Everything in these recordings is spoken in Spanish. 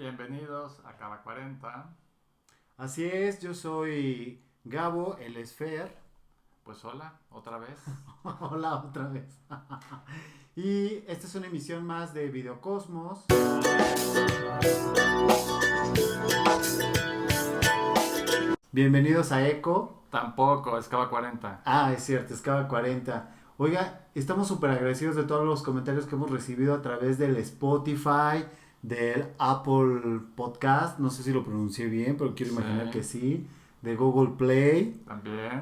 Bienvenidos a Cava 40. Así es, yo soy Gabo, el Esfer. Pues hola, otra vez. Hola otra vez. Y esta es una emisión más de Videocosmos. Bienvenidos a Eco. Tampoco, es Cava 40. Ah, es cierto, es Cava 40. Oiga, estamos súper agradecidos de todos los comentarios que hemos recibido a través del Spotify, del Apple Podcast, no sé si lo pronuncié bien, pero quiero imaginar que sí, de Google Play, También.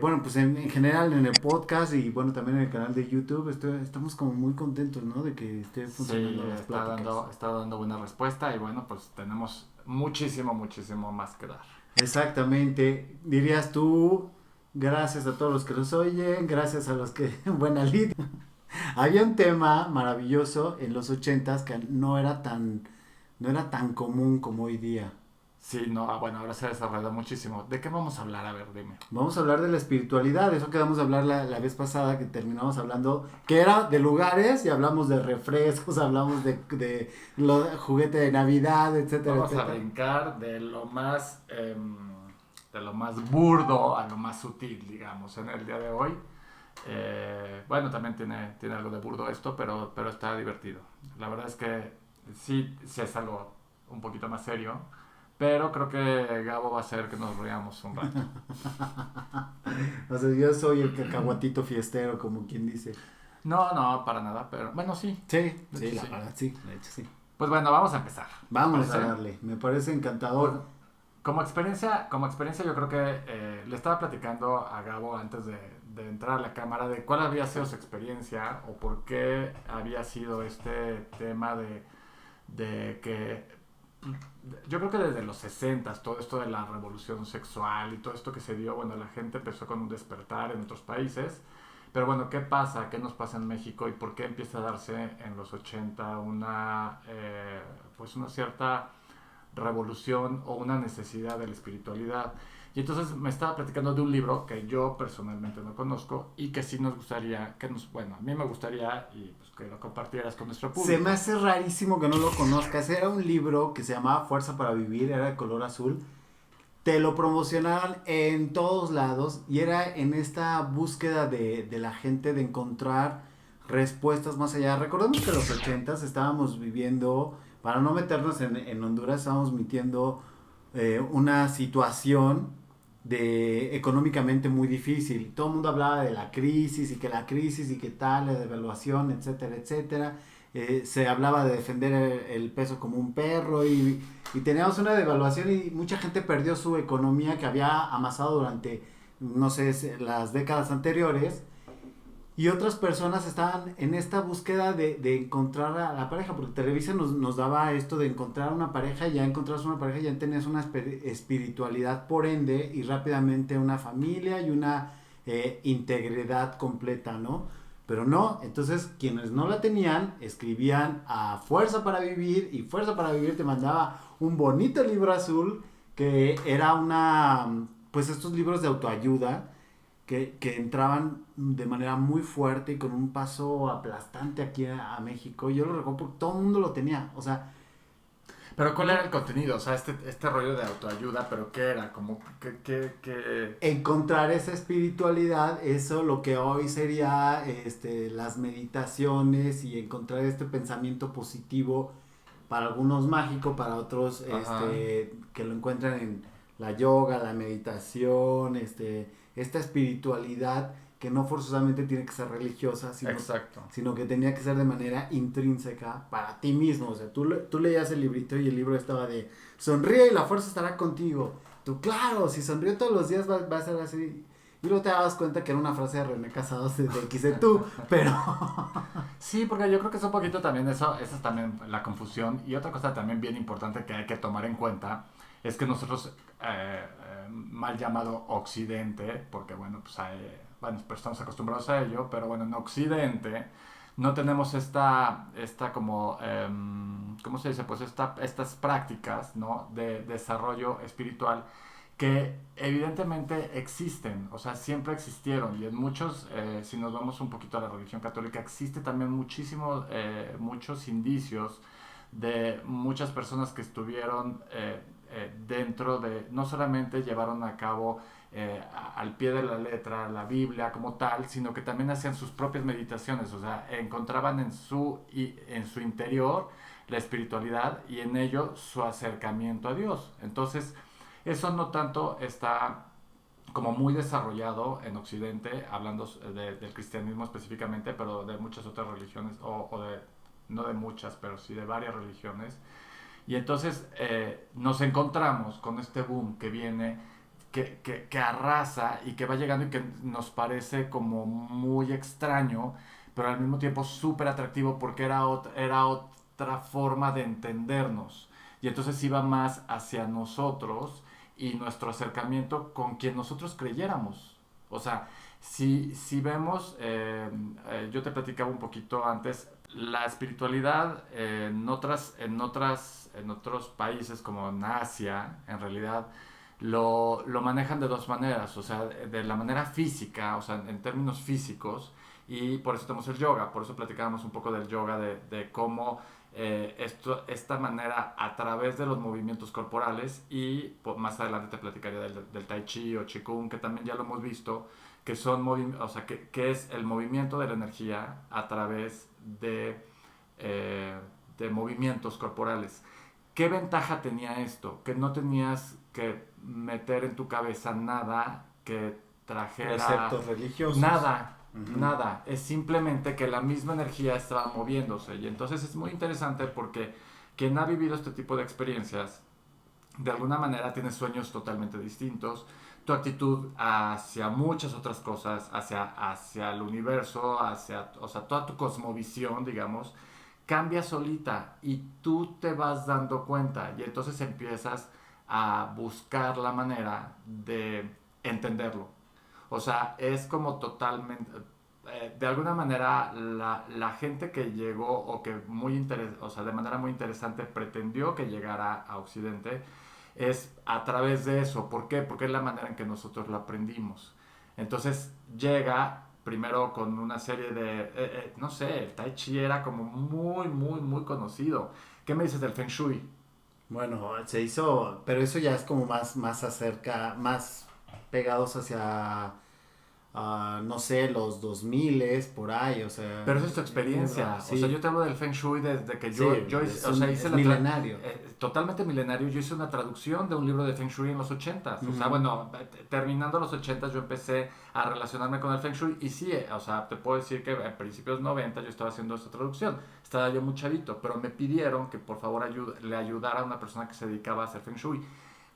bueno, pues en general en el podcast y bueno, también en el canal de YouTube, estamos como muy contentos, ¿no? De que esté Sí, funcionando las pláticas. está dando buena respuesta y bueno, pues tenemos muchísimo más que dar. Exactamente, dirías tú, gracias a todos los que los oyen, gracias a los que, buena lid. Había un tema maravilloso en los ochentas que no era tan común como hoy día. Sí, no, bueno, ahora se ha desarrollado muchísimo. ¿De qué vamos a hablar? A ver, dime. Vamos a hablar de la espiritualidad, eso quedamos a hablar la vez pasada que terminamos hablando, que era de lugares y hablamos de refrescos, hablamos de los juguetes de Navidad, etcétera, Vamos a etcétera. brincar de lo más burdo a lo más sutil, digamos, en el día de hoy. Bueno, también tiene algo de burdo esto, pero está divertido. La verdad es que sí es algo un poquito más serio, pero creo que Gabo va a hacer que nos riamos un rato. O sea, yo soy el cacahuatito fiestero, como quien dice. No, para nada, pero bueno, sí, Sí, de sí, hecho la sí. verdad, sí, de hecho sí. Pues bueno, vamos a empezar. ¿Te Vamos a parece? darle, me parece Pues, encantador. como experiencia yo creo que le estaba platicando a Gabo antes de entrar a la cámara de cuál había sido su experiencia o por qué había sido este tema de que yo creo que desde los 60 todo esto de la revolución sexual y todo esto que se dio, bueno, la gente empezó con un despertar en otros países, pero bueno, ¿qué pasa? ¿Qué nos pasa en México y por qué empieza a darse en los 80 pues una cierta revolución o una necesidad de la espiritualidad? Y entonces me estaba platicando de un libro que yo personalmente no conozco y que sí nos gustaría, bueno, a mí me gustaría y pues que lo compartieras con nuestro Se me público. hace rarísimo que no lo conozcas. Era un libro que se llamaba Fuerza para Vivir, era de color azul. Te lo promocionaban en todos lados y era en esta búsqueda de la gente de encontrar respuestas más allá. Recordemos que en los ochentas estábamos viviendo, para no meternos en Honduras, estábamos viviendo una situación económicamente muy difícil. Todo el mundo hablaba de la crisis y que la crisis y que tal, la devaluación, etcétera, etcétera. Se hablaba de defender el peso como un perro y teníamos una devaluación y mucha gente perdió su economía que había amasado durante, no sé, las décadas anteriores. Y otras personas estaban en esta búsqueda de encontrar a la pareja, porque Televisa nos daba esto de encontrar una pareja, y ya encontrás una pareja, ya tenías una espiritualidad por ende, y rápidamente una familia y una integridad completa, ¿no? Pero no, entonces quienes no la tenían, escribían a Fuerza para Vivir, y Fuerza para Vivir te mandaba un bonito libro azul, que era pues estos libros de autoayuda, que entraban de manera muy fuerte y con un paso aplastante aquí a México. Yo lo recuerdo porque todo el mundo lo tenía. O sea, Pero ¿cuál era no, el contenido? O sea, este rollo de autoayuda, ¿pero qué era? Como que... encontrar esa espiritualidad, eso lo que hoy sería las meditaciones y encontrar este pensamiento positivo, para algunos mágico, para otros Ajá, que lo encuentran en la yoga, la meditación, esta espiritualidad que no forzosamente tiene que ser religiosa, exacto. sino que tenía que ser de manera intrínseca para ti mismo. O sea, tú leías el librito y el libro estaba de sonríe y la fuerza estará contigo. Tú, claro, si sonrío todos los días va a ser así. Y luego te dabas cuenta que era una frase de René Casados de X de tú, pero Sí, porque yo creo que es un poquito también eso, esa es también la confusión. Y otra cosa también bien importante que hay que tomar en cuenta es que nosotros, mal llamado Occidente, porque bueno, pues bueno, pues estamos acostumbrados a ello, pero bueno, en Occidente no tenemos esta como, ¿cómo se dice? Pues estas prácticas, ¿no? De desarrollo espiritual que evidentemente existen, o sea, siempre existieron y en muchos, si nos vamos un poquito a la religión católica, existe también muchos indicios de muchas personas que estuvieron dentro de, no solamente llevaron a cabo al pie de la letra la Biblia como tal, sino que también hacían sus propias meditaciones, o sea, encontraban en su interior la espiritualidad y en ello su acercamiento a Dios. Entonces, eso no tanto está como muy desarrollado en Occidente, hablando del cristianismo específicamente, pero de muchas otras religiones, no de muchas, pero sí de varias religiones. Y entonces nos encontramos con este boom que viene, que arrasa y que va llegando y que nos parece como muy extraño, pero al mismo tiempo súper atractivo porque era otra forma de entendernos. Y entonces iba más hacia nosotros y nuestro acercamiento con quien nosotros creyéramos. O sea, si vemos, yo te platicaba un poquito antes, la espiritualidad en otros países como en Asia, en realidad, lo manejan de dos maneras, o sea, de la manera física, o sea, en términos físicos, y por eso tenemos el yoga, por eso platicábamos un poco del yoga, de cómo esta manera a través de los movimientos corporales y pues, más adelante te platicaría del tai chi o qigong, que también ya lo hemos visto, que son o sea, que es el movimiento de la energía a través eh, de movimientos corporales. ¿Qué ventaja tenía esto? Que no tenías que meter en tu cabeza nada que trajera... Preceptos religiosos. Nada, nada. Es simplemente que la misma energía estaba moviéndose. Y entonces es muy interesante porque quien ha vivido este tipo de experiencias, de alguna manera tiene sueños totalmente distintos. Tu actitud hacia muchas otras cosas, hacia el universo, o sea, toda tu cosmovisión, digamos, cambia solita y tú te vas dando cuenta y entonces empiezas a buscar la manera de entenderlo. O sea, es como totalmente, de alguna manera la gente que llegó o que o sea, de manera muy interesante pretendió que llegara a Occidente es a través de eso. ¿Por qué? Porque es la manera en que nosotros lo aprendimos. Entonces llega primero con una serie no sé, el Tai Chi era como muy conocido. ¿Qué me dices del Feng Shui? Bueno, se hizo, pero eso ya es como más acerca, más pegados hacia, no sé, los 2000 por ahí, o sea, Pero esa es tu experiencia. sí, O sea, yo te hablo del Feng Shui desde que sí, yo es, o sea, hice es milenario. totalmente milenario. Yo hice una traducción de un libro de Feng Shui en los 80s. O sea, bueno, terminando los 80s yo empecé a relacionarme con el Feng Shui. Y sí, o sea, te puedo decir que a principios 90 yo estaba haciendo esta traducción. Estaba yo muy chavito, pero me pidieron que por favor le ayudara a una persona que se dedicaba a hacer Feng Shui.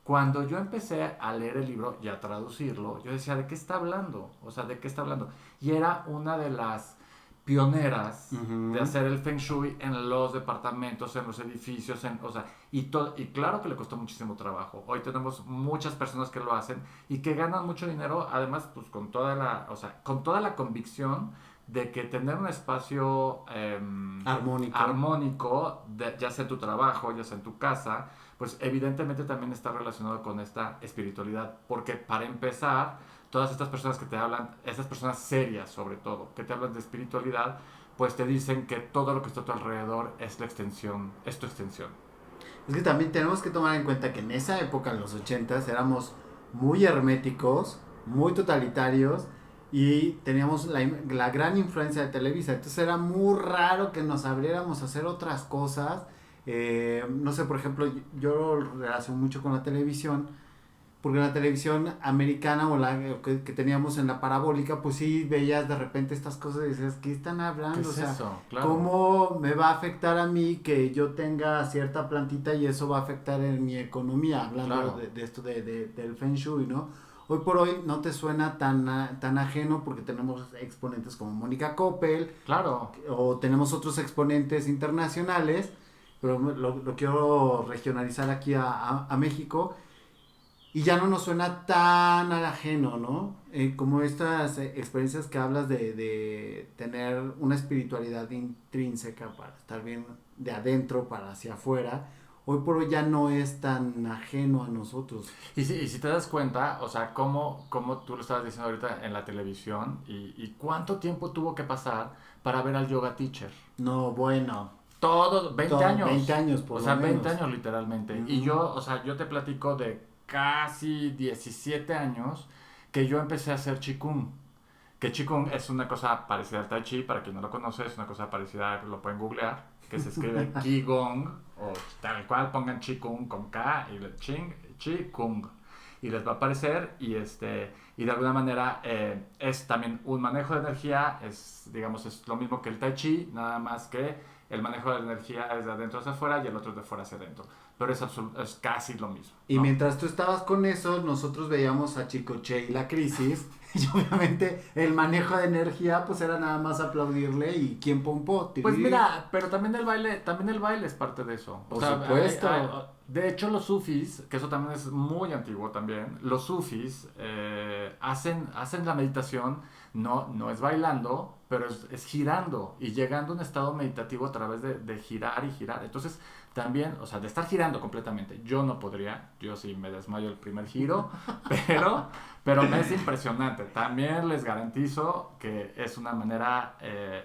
Cuando yo empecé a leer el libro y a traducirlo, yo decía, ¿de qué está hablando? O sea, ¿de qué está hablando? Y era una de las pioneras de hacer el Feng Shui en los departamentos, en los edificios, o sea, y claro que le costó muchísimo trabajo. Hoy tenemos muchas personas que lo hacen y que ganan mucho dinero, además, pues o sea, con toda la convicción de que tener un espacio armónico ya sea en tu trabajo, ya sea en tu casa, pues evidentemente también está relacionado con esta espiritualidad. Porque para empezar, todas estas personas que te hablan, estas personas serias sobre todo, que te hablan de espiritualidad, pues te dicen que todo lo que está a tu alrededor es es tu extensión. Es que también tenemos que tomar en cuenta que en esa época, en los 80s, éramos muy herméticos, muy totalitarios y teníamos la gran influencia de Televisa. Entonces era muy raro que nos abriéramos a hacer otras cosas. No sé, por ejemplo, yo relaciono mucho con la televisión, porque en la televisión americana o la que teníamos en la parabólica, pues sí veías de repente estas cosas y decías, ¿qué están hablando? ¿Qué es O sea, eso? Claro. ¿cómo me va a afectar a mí que yo tenga cierta plantita y eso va a afectar en mi economía? Hablando Claro. de esto del Feng Shui, ¿no? Hoy por hoy no te suena tan ajeno porque tenemos exponentes como Mónica Coppel, Claro. o tenemos otros exponentes internacionales, pero lo quiero regionalizar aquí a México y ya no nos suena tan ajeno, ¿no? Como estas experiencias que hablas de tener una espiritualidad intrínseca para estar bien de adentro para hacia afuera. hoy por hoy ya no es tan ajeno a nosotros. Y si te das cuenta, o sea, cómo tú lo estabas diciendo ahorita en la televisión y cuánto tiempo tuvo que pasar para ver al yoga teacher. No, bueno, Todos, 20 todo, años. 20 años por O lo sea, 20 menos. años literalmente. Y Ujú. yo, o sea, yo te platico de casi 17 años que yo empecé a hacer Qigong. Que Qigong es una cosa parecida al Tai Chi, para quien no lo conoce, es una cosa parecida, lo pueden googlear, que se escribe Qigong, o tal cual pongan Qigong con K y le Qigong. Y les va a aparecer y de alguna manera es también un manejo de energía, digamos, es lo mismo que el Tai Chi, nada más que el manejo de la energía es de adentro hacia afuera y el otro es de fuera hacia adentro. Pero es casi lo mismo, Y ¿no? mientras tú estabas con eso, nosotros veíamos a Chicoche y la crisis. Y obviamente el manejo de energía, pues era nada más aplaudirle y quién pompó. Pues Tirirí. mira, pero también el baile es parte de eso. O Por sea, supuesto. de hecho los sufis, que eso también es muy antiguo también, los sufis hacen la meditación, no es bailando, pero es girando y llegando a un estado meditativo a través de girar y girar. Entonces, también, o sea, de estar girando completamente, yo no podría, yo sí me desmayo el primer giro, pero pero me es impresionante. También les garantizo que es una manera,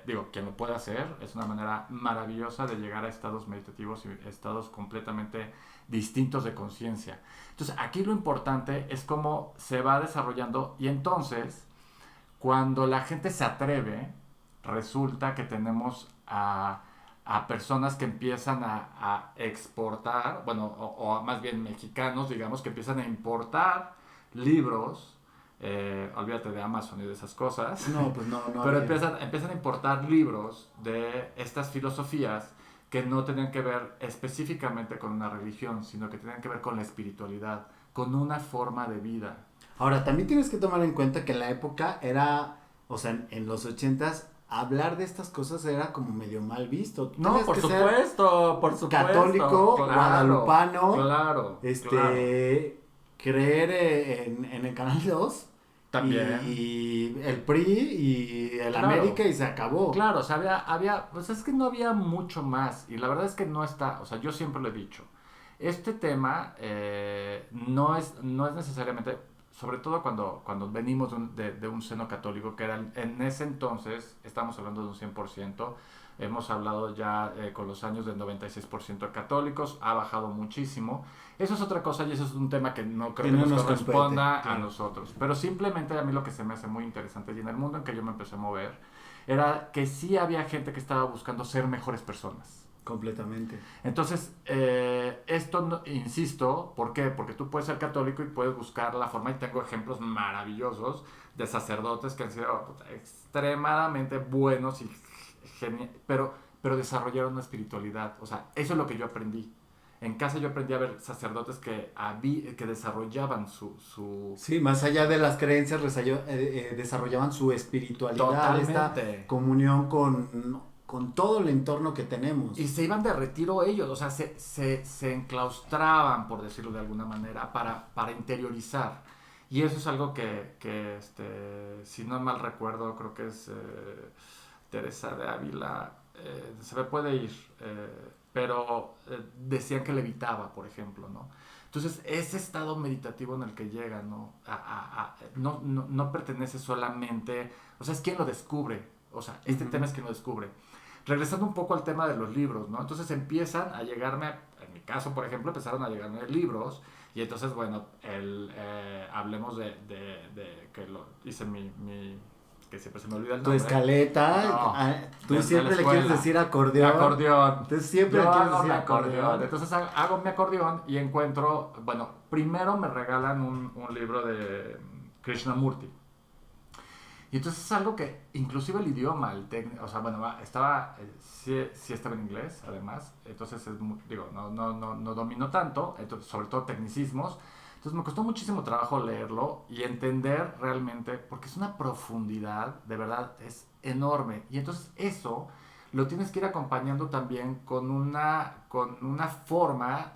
digo, quien lo puede hacer, es una manera maravillosa de llegar a estados meditativos y estados completamente distintos de conciencia. Entonces, aquí lo importante es cómo se va desarrollando y entonces, cuando la gente se atreve, resulta que tenemos a personas que empiezan a exportar, bueno, o más bien mexicanos, digamos, que empiezan a importar libros, olvídate de Amazon y de esas cosas, No, pues no, no pero había. empiezan a importar libros de estas filosofías que no tenían que ver específicamente con una religión, sino que tenían que ver con la espiritualidad, con una forma de vida. Ahora, también tienes que tomar en cuenta que en la época era, o sea, en los 80s, hablar de estas cosas era como medio mal visto. Tú No, tenías que ser por supuesto, católico, claro, guadalupano, claro, claro. creer en el Canal 2 También, y el PRI y el América claro. y se acabó. Claro, o sea, pues es que no había mucho más y la verdad es que no está, o sea, yo siempre lo he dicho, este tema no es necesariamente, sobre todo cuando venimos de un seno católico, que era en ese entonces, estamos hablando de un 100%, hemos hablado ya con los años del 96% de católicos, ha bajado muchísimo, eso es otra cosa y eso es un tema que no creo Que que no nos nos compete, corresponda a claro, nosotros, pero simplemente a mí lo que se me hace muy interesante y en el mundo en que yo me empecé a mover, era que sí había gente que estaba buscando ser mejores personas. completamente. Entonces, esto, insisto, ¿por qué? Porque tú puedes ser católico y puedes buscar la forma, y tengo ejemplos maravillosos de sacerdotes que han sido extremadamente buenos y pero desarrollaron una espiritualidad. O sea, eso es lo que yo aprendí. En casa yo aprendí a ver sacerdotes que desarrollaban su Sí, más allá de las creencias, desarrollaban su espiritualidad, esta totalmente. comunión con todo el entorno que tenemos. Y se iban de retiro ellos, o sea, se enclaustraban, por decirlo de alguna manera, para interiorizar. Y eso es algo que si no mal recuerdo, creo que es Teresa de Ávila, se me puede ir, pero decían que levitaba, por ejemplo, ¿no? Entonces, ese estado meditativo en el que llega, ¿no? No pertenece solamente, o sea, es quien lo descubre, o sea, este Ujú. tema es quien lo descubre. Regresando un poco al tema de los libros, ¿no? Entonces empiezan a llegarme, en mi caso, por ejemplo, empezaron a llegarme libros y entonces, bueno, hablemos de que lo hice que siempre se me olvida el Tu nombre. escaleta, No, tú de la siempre le quieres escuela. decir Mi acordeón. acordeón. Tú siempre le Yo quieres hago decir mi acordeón. acordeón. Entonces hago mi acordeón y encuentro, bueno, primero me regalan un libro de Krishnamurti. Y entonces es algo que, inclusive el idioma, o sea, bueno, sí estaba en inglés, además, entonces digo, no domino tanto, entonces, sobre todo tecnicismos, entonces me costó muchísimo trabajo leerlo y entender realmente, porque es una profundidad, de verdad, es enorme. Y entonces eso lo tienes que ir acompañando también con una forma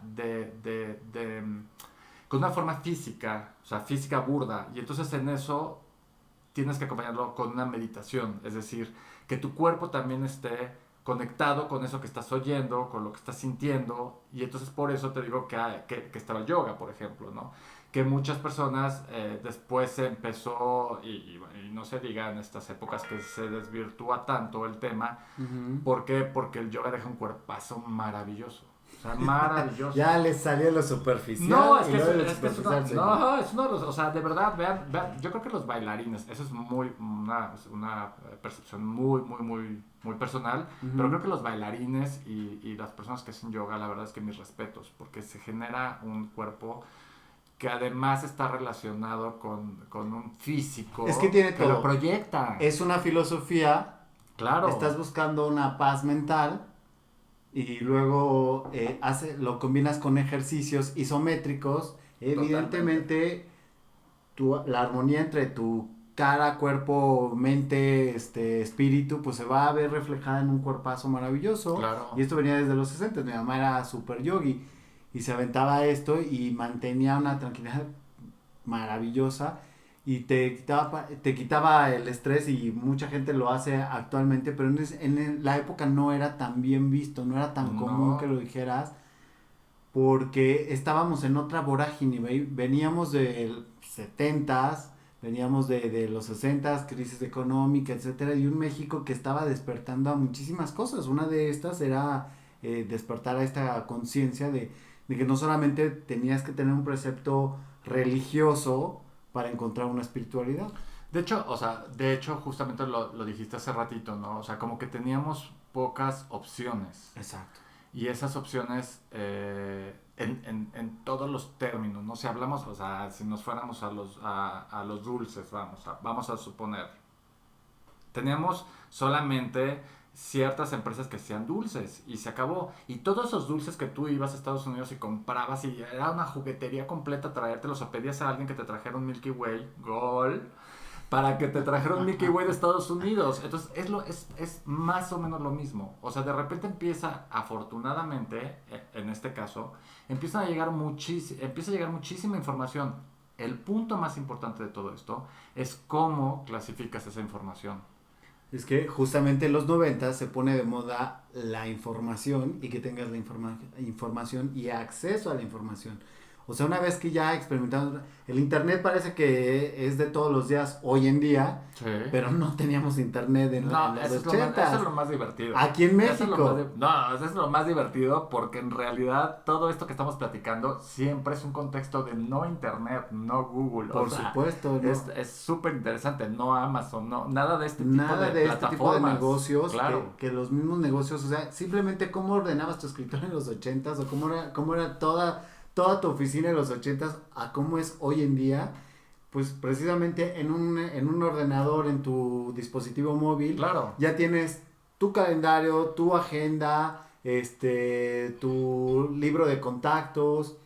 con una forma física, o sea, física burda. Y entonces en eso tienes que acompañarlo con una meditación, es decir, que tu cuerpo también esté conectado con eso que estás oyendo, con lo que estás sintiendo, y entonces por eso te digo que estaba el yoga, por ejemplo, ¿no? Que muchas personas después se empezó, y no se diga en estas épocas que se desvirtúa tanto el tema. Ujú. ¿Por qué? Porque el yoga deja un cuerpazo maravilloso. O sea, maravilloso. Ya les salió lo superficial No, es y que luego lo es que superficial soy yo. no, es uno de los, o sea, de verdad, vean, yo creo que los bailarines, eso es una percepción muy personal, pero Ujú. creo que los bailarines y las personas que hacen yoga, la verdad es que mis respetos, porque se genera un cuerpo que además está relacionado con un Es que físico tiene que lo todo. proyecta. Es una filosofía, estás Claro, buscando una paz mental y luego lo combinas con ejercicios isométricos. totalmente. Evidentemente, la armonía entre tu cara, cuerpo, mente, espíritu, pues se va a ver reflejada en un cuerpazo maravilloso. Y Claro. esto venía desde los 60. Mi mamá era super yogi y se aventaba esto y mantenía una tranquilidad maravillosa y te quitaba el estrés y mucha gente lo hace actualmente, pero la época no era tan bien visto, no era tan común que No. lo dijeras porque estábamos en otra vorágine, veníamos de 70s, veníamos de los 60s, crisis económica, etcétera, y un México que estaba despertando a muchísimas cosas. Una de estas era despertar a esta conciencia de que no solamente tenías que tener un precepto religioso para encontrar una espiritualidad. De hecho, o sea, de hecho, justamente lo dijiste hace ratito, ¿no? O sea, como que teníamos pocas opciones. Exacto. Y esas opciones en todos los términos, ¿no? Si hablamos, o sea, si nos fuéramos a los dulces, vamos a suponer, teníamos solamente ciertas empresas que hacían dulces y se acabó. Y todos esos dulces que tú ibas a Estados Unidos y comprabas y era una juguetería completa traértelos o pedías a alguien que te trajera un Milky Way Gold para que te trajera un Mickey Way de Estados Unidos. Entonces es más o menos lo mismo. O sea, de repente empieza, afortunadamente, en este caso, empieza a llegar muchísima información. El punto más importante de todo esto es cómo clasificas esa información. Es que justamente en los 90 se pone de moda la información y que tengas la información y acceso a la información. O sea, una vez que ya experimentamos, el internet parece que es de todos los días hoy en día, Sí. pero no teníamos internet en No, los eso es 80s. lo más divertido. Aquí en Eso es lo más México, no, eso es lo más divertido porque en realidad todo esto que estamos platicando siempre es un contexto de no internet, no Google. O por sea, supuesto, ¿no? es súper interesante, no Amazon, no, nada de este tipo Nada de de este tipo de plataformas. negocios Claro. que los mismos negocios, o sea, simplemente cómo ordenabas tu escritorio en los 80s o cómo era toda tu oficina en los 80s a cómo es hoy en día, pues precisamente en un ordenador, en tu dispositivo móvil, Claro. ya tienes tu calendario, tu agenda, tu libro de contactos,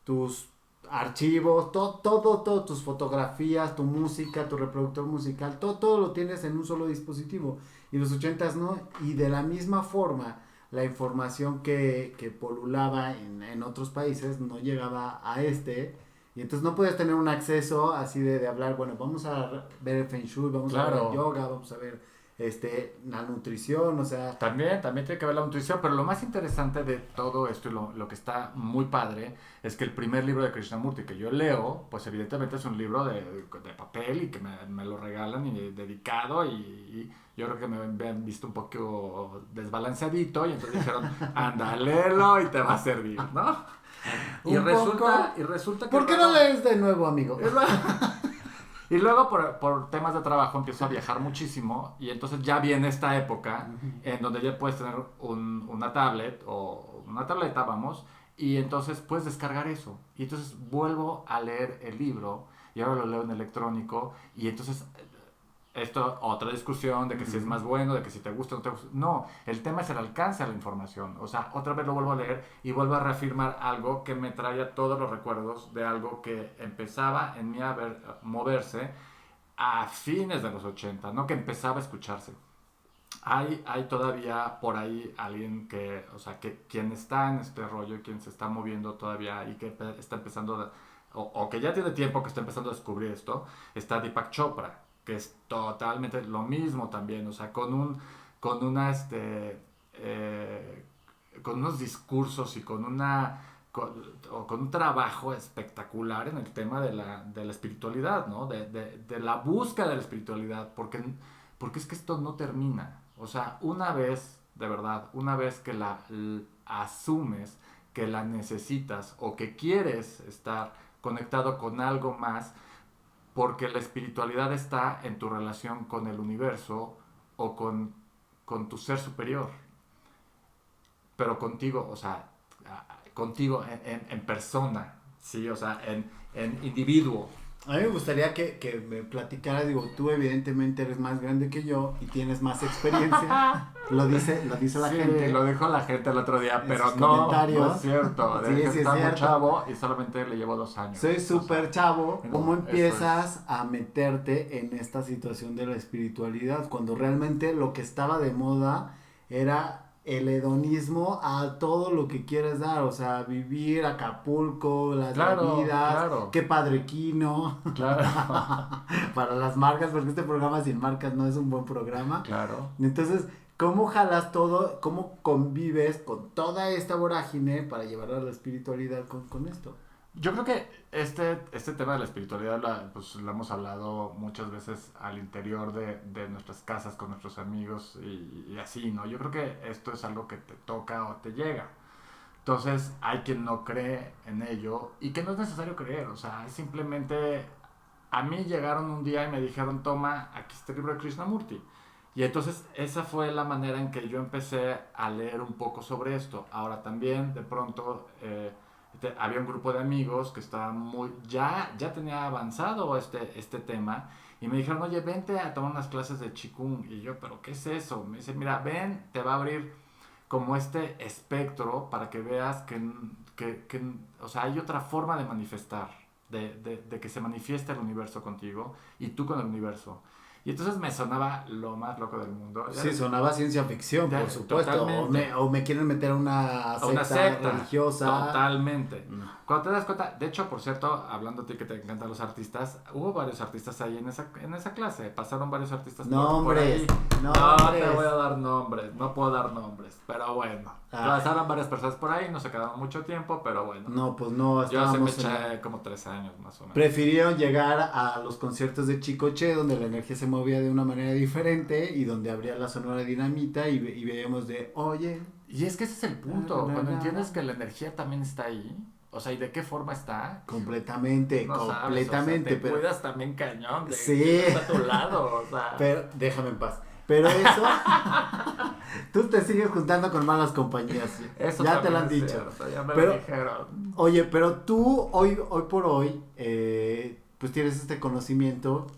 tus archivos, todo, tus fotografías, tu música, tu reproductor musical, todo lo tienes en un solo dispositivo. Y los 80s no, y de la misma forma, la información que polulaba en otros países no llegaba a y entonces no puedes tener un acceso así de hablar, bueno, vamos a ver el Feng Shui, vamos a ver el Claro. yoga, vamos a ver la nutrición, o sea, También tiene que ver la intuición, pero lo más interesante de todo esto y lo que está muy padre es que el primer libro de Krishnamurti que yo leo, pues evidentemente es un libro de papel y que me lo regalan y dedicado y yo creo que me han visto un poco desbalanceadito y entonces dijeron, anda, léelo y te va a servir, ¿no? Y un poco. resulta que ¿Por qué no luego... lees de nuevo, amigo? Y luego por temas de trabajo empiezo a viajar muchísimo y entonces ya viene esta época en donde ya puedes tener una tablet o una tableta, vamos, y entonces puedes descargar eso. Y entonces vuelvo a leer el libro y ahora lo leo en electrónico y entonces esto, otra discusión de que si es más bueno, de que si te gusta o no te gusta. No, el tema es el alcance a la información. O sea, otra vez lo vuelvo a leer y vuelvo a reafirmar algo que me traía todos los recuerdos de algo que empezaba en mí moverse a fines de los 80, ¿no? Que empezaba a escucharse. Hay todavía por ahí alguien que, o sea, que quien está en este rollo, quien se está moviendo todavía y que está empezando, o que ya tiene tiempo que está empezando a descubrir esto, está Deepak Chopra, que es totalmente lo mismo también, o sea, con una con unos discursos y con un trabajo espectacular en el tema de la espiritualidad, ¿no? De la búsqueda de la espiritualidad, porque es que esto no termina. O sea, una vez, de verdad, una vez que asumes que la necesitas o que quieres estar conectado con algo más, porque la espiritualidad está en tu relación con el universo o con tu ser superior, pero contigo, o sea, contigo en persona, ¿sí? O sea, en individuo. A mí me gustaría que me platicara, digo, tú evidentemente eres más grande que yo y tienes más experiencia, lo dice la Sí, gente. lo dijo la gente el otro día, En pero sus no comentarios. es cierto. Sí, Sí, sí es está muy cierto. chavo y solamente le llevo 2 años. Soy súper O sea, chavo. no, ¿Cómo eso empiezas a meterte en esta situación de la espiritualidad? Cuando realmente lo que estaba de moda era el hedonismo a todo lo que quieres dar. O sea, vivir Acapulco, las Claro, bebidas, claro, qué padre Kino. claro, Para las marcas, porque este programa sin marcas no es un buen programa. claro. Entonces, ¿cómo jalas todo? ¿Cómo convives con toda esta vorágine para llevar a la espiritualidad con esto? Yo creo que este tema de la espiritualidad pues, lo hemos hablado muchas veces al interior de nuestras casas con nuestros amigos y así, ¿no? Yo creo que esto es algo que te toca o te llega. Entonces hay quien no cree en ello y que no es necesario creer, o sea, es simplemente a mí llegaron un día y me dijeron, toma, aquí está el libro de Krishnamurti. Y entonces esa fue la manera en que yo empecé a leer un poco sobre esto. Ahora también de pronto había un grupo de amigos que estaban ya tenía avanzado este tema y me dijeron, oye, vente a tomar unas clases de Qigong. Y yo, ¿pero qué es eso? Me dice, mira, ven, te va a abrir como este espectro para que veas o sea, hay otra forma de manifestar, de que se manifieste el universo contigo y tú con el universo. Y entonces me sonaba lo más loco del mundo. Sí, sonaba ciencia ficción, por supuesto. Totalmente. O me quieren meter a una A una secta secta. religiosa. Totalmente. No. Cuando te das cuenta, de hecho, por cierto, hablando a ti que te encantan los artistas, hubo varios artistas ahí en esa clase. Pasaron varios artistas por ahí. No te voy a dar nombres, no puedo dar nombres. Pero bueno, pasaron varias personas por ahí, no se quedaron mucho tiempo, pero bueno. No, pues no, Yo se me estábamos eché como 3 años más o menos. Prefirieron llegar a los conciertos de Chicoche, donde la energía se movía de una manera diferente y donde habría la Sonora Dinamita y veíamos de, oye. Y es que ese es el punto, cuando entiendes que la energía también está ahí, o sea, ¿y de qué forma está? Completamente, No completamente. sabes, o sea, te pero cuidas también cañón de sí. que está a tu lado, o sea. Pero déjame en paz. Pero eso, tú te sigues juntando con malas compañías. Eso ya te lo han es dicho. Cierto, ya me pero, lo dijeron. Oye, pero tú hoy por hoy, pues tienes este conocimiento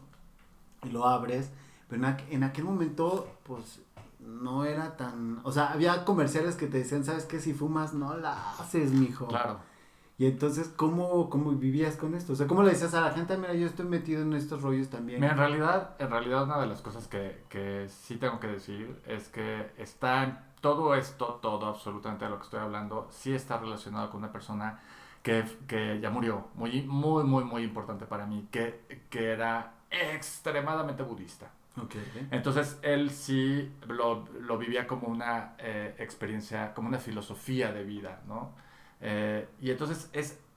y lo abres, pero en aquel momento, pues no era tan, o sea, había comerciales que te decían, ¿sabes qué? Si fumas, no la haces, mijo. Claro. Y entonces, ¿cómo vivías con esto? O sea, ¿cómo le decías a la gente, mira, yo estoy metido en estos rollos también? Mira, en realidad una de las cosas que sí tengo que decir es que todo esto, todo absolutamente de lo que estoy hablando, sí está relacionado con una persona que ya murió, muy, muy, muy, muy importante para mí, que era extremadamente budista. Okay. Entonces él sí lo vivía como una experiencia, como una filosofía de vida, ¿no? Y entonces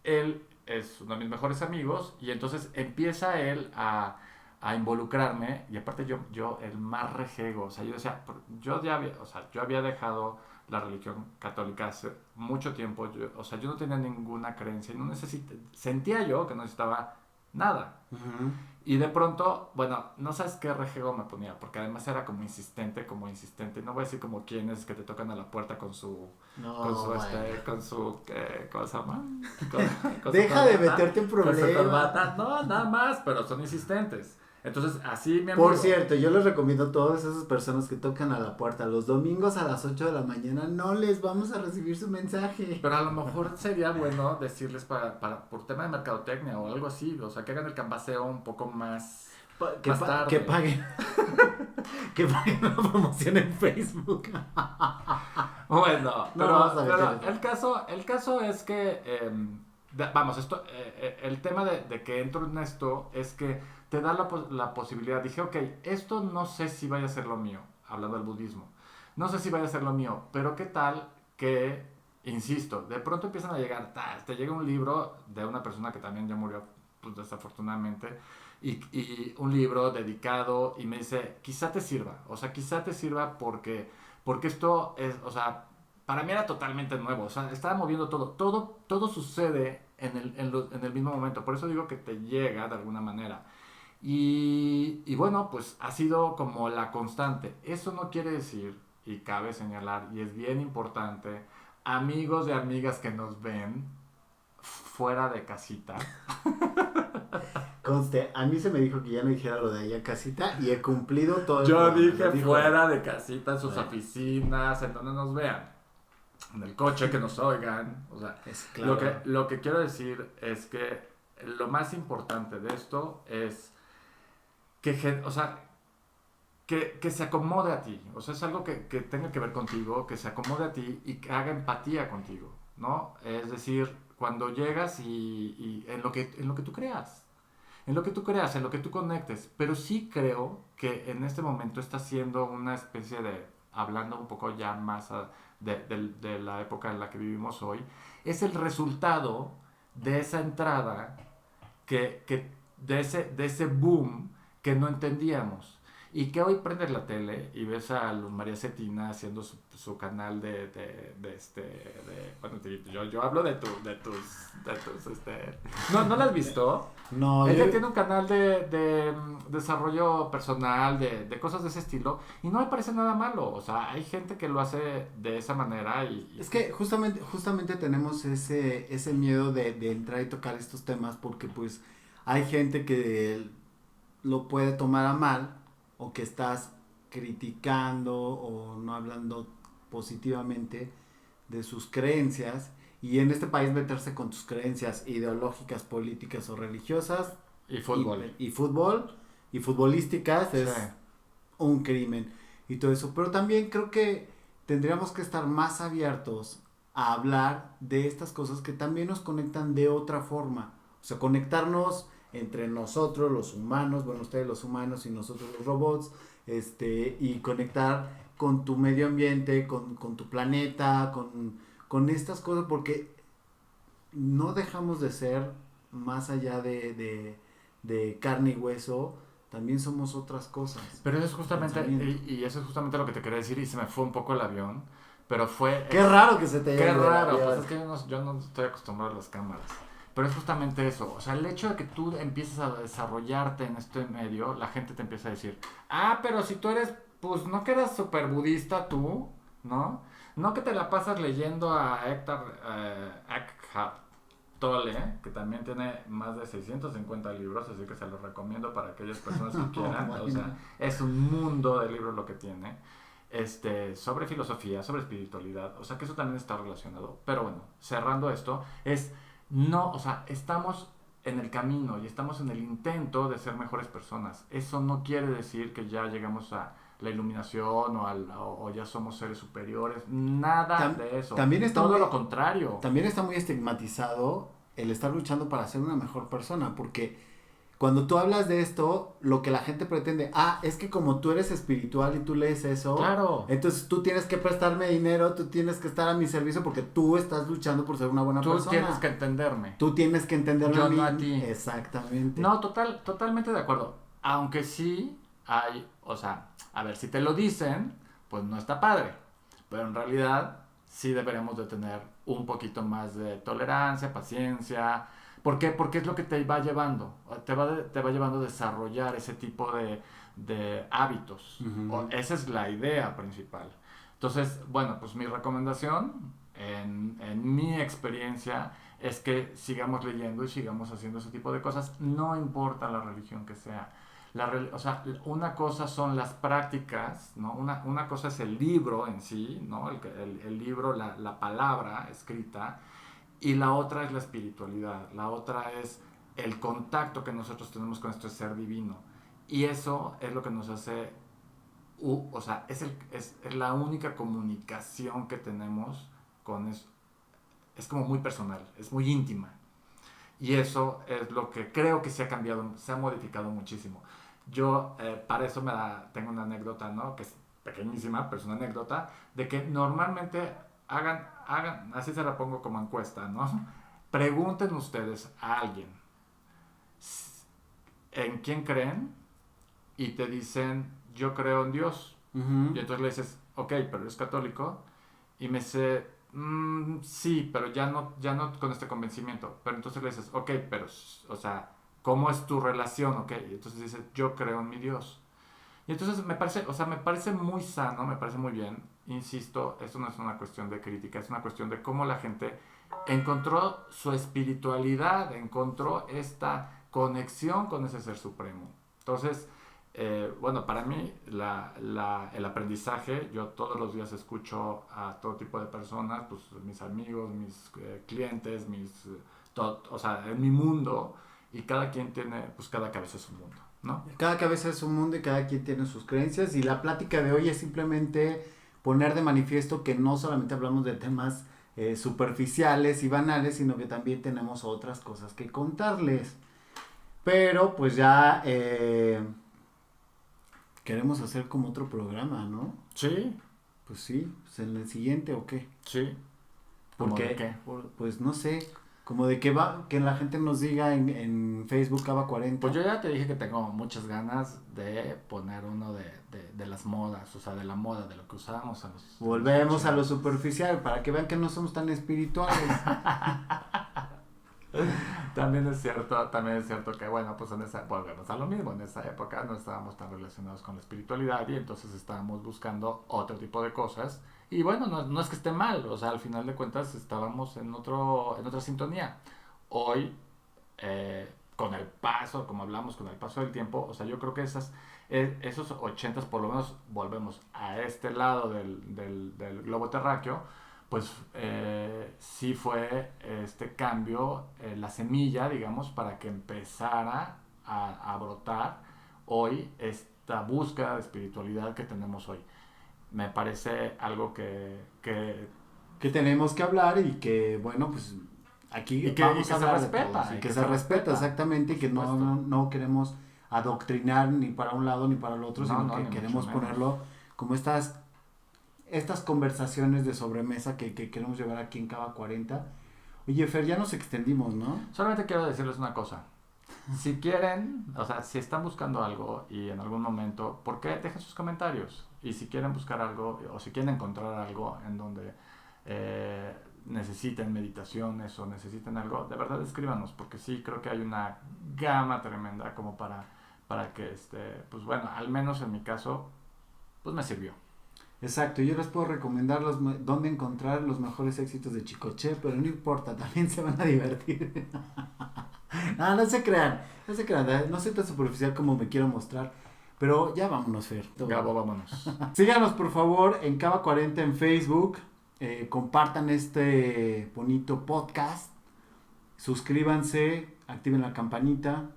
él es uno de mis mejores amigos y entonces empieza él a involucrarme y aparte yo el más rejego, o sea, yo decía, yo había dejado la religión católica hace mucho tiempo, o sea, yo no tenía ninguna creencia y sentía yo que no necesitaba nada. Uh-huh. Y de pronto, bueno, no sabes qué rejego me ponía, porque además era como insistente, y no voy a decir como quienes que te tocan a la puerta con su, ¿cómo se llama? Deja de meterte en problemas. No, nada más, pero son insistentes. Entonces, así mi amigo. Por cierto, yo les recomiendo a todas esas personas que tocan a la puerta los domingos a las 8 de la mañana, no les vamos a recibir su mensaje. Pero a lo mejor sería bueno decirles por tema de mercadotecnia o algo así, o sea, que hagan el canvaseo un poco más tarde. Que paguen. Que paguen la promoción en Facebook. Bueno, pero el caso es que, el tema de que entro en esto es que te da la posibilidad. Dije, ok, esto no sé si vaya a ser lo mío, hablando del budismo. no sé si vaya a ser lo mío, pero qué tal que, insisto, de pronto empiezan a llegar, te llega un libro de una persona que también ya murió, pues, desafortunadamente, y un libro dedicado y me dice, quizá te sirva, o sea, quizá te sirva porque esto es, o sea, para mí era totalmente nuevo, o sea, estaba moviendo todo sucede en el mismo momento, por eso digo que te llega de alguna manera. Y bueno, pues ha sido como la constante. Eso no quiere decir, y cabe señalar, y es bien importante, amigos y amigas que nos ven fuera de casita. Conste, a mí se me dijo que ya no dijera lo de allá casita y he cumplido todo el Yo programa. dije Lo dijo fuera de casita, en sus Bueno. oficinas, en donde nos vean. En el coche, que nos oigan. O sea, Es claro. lo que quiero decir es que lo más importante de esto es o sea, que se acomode a ti. O sea, es algo que tenga que ver contigo, que se acomode a ti y que haga empatía contigo, ¿no? Es decir, cuando llegas y en lo que tú creas. En lo que tú creas, en lo que tú conectes. Pero sí creo que en este momento está siendo una especie de, hablando un poco ya más de la época en la que vivimos hoy, es el resultado de esa entrada de ese boom que no entendíamos. Y que hoy prendes la tele y ves a Luz María Cetina haciendo su canal bueno, yo hablo ¿No la has visto? No, Ella tiene un canal de desarrollo personal, de cosas de ese estilo, y no me parece nada malo. O sea, hay gente que lo hace de esa manera es que justamente tenemos ese miedo de entrar y tocar estos temas porque pues hay gente que lo puede tomar a mal o que estás criticando o no hablando positivamente de sus creencias y en este país meterse con tus creencias ideológicas, políticas o religiosas y fútbol. y fútbol y futbolísticas es Sí. un crimen y todo eso, pero también creo que tendríamos que estar más abiertos a hablar de estas cosas que también nos conectan de otra forma, o sea, conectarnos entre nosotros los humanos, bueno, ustedes los humanos y nosotros los robots, y conectar con tu medio ambiente, con tu planeta, con estas cosas, porque no dejamos de ser más allá de carne y hueso, también somos otras cosas. Pero eso es justamente, y eso es justamente lo que te quería decir, y se me fue un poco el avión, pero fue... Qué raro que se te haya Qué ido el raro, avión. pues es que yo no estoy acostumbrado a las cámaras. Pero es justamente eso, o sea, el hecho de que tú empieces a desarrollarte en este medio, la gente te empieza a decir, pero si tú eres, pues no que eras súper budista tú, ¿no? No que te la pasas leyendo a Héctor Eckhart Tolle, que también tiene más de 650 libros, así que se los recomiendo para aquellas personas que quieran. O sea, es un mundo de libros lo que tiene. Sobre filosofía, sobre espiritualidad, o sea que eso también está relacionado. Pero bueno, cerrando esto, no, o sea, estamos en el camino y estamos en el intento de ser mejores personas. Eso no quiere decir que ya llegamos a la iluminación o ya somos seres superiores, nada de eso. También está todo muy, lo contrario. También está muy estigmatizado el estar luchando para ser una mejor persona, porque cuando tú hablas de esto, lo que la gente pretende, es que como tú eres espiritual y tú lees eso, claro, entonces tú tienes que prestarme dinero, tú tienes que estar a mi servicio porque tú estás luchando por ser una buena persona. Tú tienes que entenderme. Tú tienes que entenderme yo a mí. No a ti. Exactamente. No, totalmente de acuerdo. Aunque sí hay, o sea, a ver, si te lo dicen, pues no está padre. Pero en realidad sí deberemos de tener un poquito más de tolerancia, paciencia. ¿Por qué? Porque es lo que te va llevando. Te va llevando a desarrollar ese tipo de hábitos. Esa es la idea principal. Entonces, bueno, pues mi recomendación, en mi experiencia, es que sigamos leyendo y sigamos haciendo ese tipo de cosas. No importa la religión que sea. O sea, una cosa son las prácticas, ¿no? Una cosa es el libro en sí, ¿no? El libro, la palabra escrita, y la otra es la espiritualidad, la otra es el contacto que nosotros tenemos con este ser divino. Y eso es lo que nos hace, o sea, es la única comunicación que tenemos con eso. Es como muy personal, es muy íntima. Y eso es lo que creo que se ha cambiado, se ha modificado muchísimo. Yo, para eso tengo una anécdota, ¿no? Que pequeñísima, pero es una anécdota, de que normalmente hagan, así se la pongo como encuesta, ¿no? Pregunten ustedes a alguien en quién creen y te dicen, yo creo en Dios. Uh-huh. Y entonces le dices, ok, pero eres católico. Y me dice, sí, pero ya no con este convencimiento. Pero entonces le dices, ok, pero, o sea, ¿cómo es tu relación? Ok, y entonces dice, yo creo en mi Dios. Y entonces me parece muy sano, me parece muy bien. Insisto, esto no es una cuestión de crítica, es una cuestión de cómo la gente encontró su espiritualidad, encontró esta conexión con ese ser supremo. Entonces, bueno, para mí el aprendizaje, yo todos los días escucho a todo tipo de personas, pues mis amigos, mis clientes, o sea, en mi mundo, y cada quien tiene, pues cada cabeza es un mundo, ¿no? Cada cabeza es un mundo y cada quien tiene sus creencias, y la plática de hoy es simplemente poner de manifiesto que no solamente hablamos de temas superficiales y banales, sino que también tenemos otras cosas que contarles. Pero pues ya queremos hacer como otro programa, ¿no? Sí, Pues sí, pues en el siguiente o qué. sí. ¿Por ¿Cómo qué? de qué? Pues no sé, como de que va, que la gente nos diga en Facebook Cava 40. Pues yo ya te dije que tengo muchas ganas de poner uno de las modas, o sea, de la moda, de lo que usábamos a los... Volvemos a lo superficial, para que vean que no somos tan espirituales. También es cierto que, bueno, pues volvemos a lo mismo. En esa época no estábamos tan relacionados con la espiritualidad y entonces estábamos buscando otro tipo de cosas. Y bueno, no es que esté mal, o sea, al final de cuentas estábamos en otra sintonía. Hoy, con el paso, como hablamos, con el paso del tiempo, o sea, yo creo que esos 80s, por lo menos volvemos a este lado del globo terráqueo, pues sí fue este cambio, la semilla, digamos, para que empezara a brotar hoy esta búsqueda de espiritualidad que tenemos hoy. Me parece algo Que tenemos que hablar y que, bueno, pues aquí y que vamos a se hablar de respeta, todos, y y que se respeta exactamente, y por que supuesto. no queremos adoctrinar ni para un lado ni para el otro, sino que ni queremos mucho menos. ponerlo como estas conversaciones de sobremesa que queremos llevar aquí en Cava 40. Oye, Fer, ya nos extendimos, ¿no? Solamente quiero decirles una cosa. Si quieren, o sea, si están buscando algo y en algún momento, ¿por qué? Dejen sus comentarios. Y si quieren buscar algo o si quieren encontrar algo en donde necesiten meditaciones o necesiten algo, de verdad escríbanos, porque sí creo que hay una gama tremenda como para que, pues bueno, al menos en mi caso, pues me sirvió. Exacto, yo les puedo recomendar dónde encontrar los mejores éxitos de Chicoche, pero no importa, también se van a divertir. No se crean, no soy tan superficial como me quiero mostrar, pero ya vámonos, Fer. Gabo, vámonos. Síganos por favor en Cava 40 en Facebook, compartan este bonito podcast, suscríbanse, activen la campanita,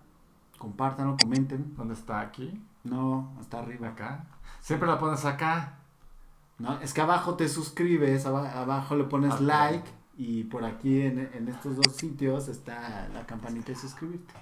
compártanlo, comenten. ¿Dónde está? ¿Aquí? No, hasta arriba. ¿Acá? Siempre la pones acá. No, es que abajo te suscribes, abajo le pones Okay. like, y por aquí en estos dos sitios está la campanita de suscribirte.